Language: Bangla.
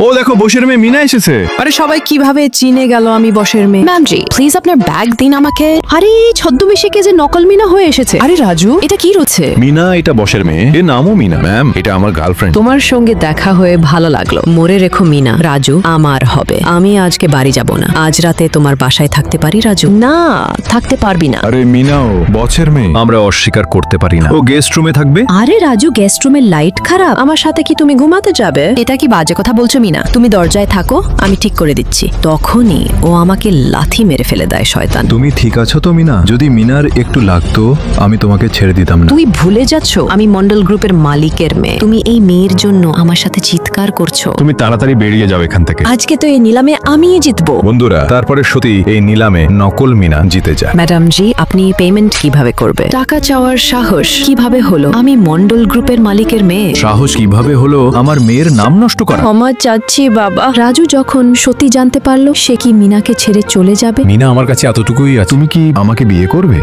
ও দেখো বসের মেয়ে মিনা এসেছে। আরে সবাই কিভাবে চিনে গেল আমি বসের মেয়ে? ম্যাম জি প্লিজ আপনার ব্যাগ দিন আমাকে। আরে ছদ্মবেশে কে যে নকল মিনা হয়ে এসেছে। আরে রাজু এটা কি রয়েছে? মিনা এটা বসের মেয়ে, এর নামও মিনা। ম্যাম এটা আমার গার্লফ্রেন্ড। তোমার সঙ্গে দেখা হয়ে ভালো লাগলো। মনে রেখো মিনা, রাজু আমার হবে। আমি আজকে বাড়ি যাব না। আজ রাতে তোমার বাসায় থাকতে পারি রাজু? না, থাকতে পারবি না। আরে মিনাও বসের মেয়ে, আমরা অস্বীকার করতে পারি না। ও গেস্ট রুমে থাকবে। আরে রাজু গেস্ট রুমের লাইট খারাপ, আমার সাথে কি তুমি ঘুমাতে যাবে? এটা কি বাজে কথা বলছো মিনা? তুমি দরজায় থাকো, আমি ঠিক করে দিচ্ছি। তখনই ও আমাকে লাথি মেরে ফেলে দেয় শয়তান। তুমি ঠিক আছো তো মিনা? যদি মিনার একটু লাগতো আমি তোমাকে ছেড়ে দিতাম না। তুই ভুলে যাচ্ছ আমি মন্ডল গ্রুপের মালিকের মেয়ে। তুমি এই মেয়ের জন্য আমার সাথে চিৎকার করছো। তুমি তাড়াতাড়ি বেরিয়ে যাও এখান থেকে। আজকে তো এই নিলামে আমিই জিতবো। বন্ধুরা তারপরে সত্যি এই নিলামে নকল মিনা জিতে যায়। ম্যাডাম জি আপনি পেমেন্ট কিভাবে করবে? টাকা চাওয়ার সাহস কিভাবে হলো? আমি মন্ডল গ্রুপের মালিকের মেয়ে। সাহস কিভাবে হলো আমার মেয়ের নাম নষ্ট করা? ক্ষমা চাচ্ছি বাবা। রাজু যখন সত্যি জানতে পারলো সে কি মিনাকে ছেড়ে চলে যাবে? মিনা আমার কাছে এতটুকুই আছে। তুমি কি আমাকে বিয়ে করবে?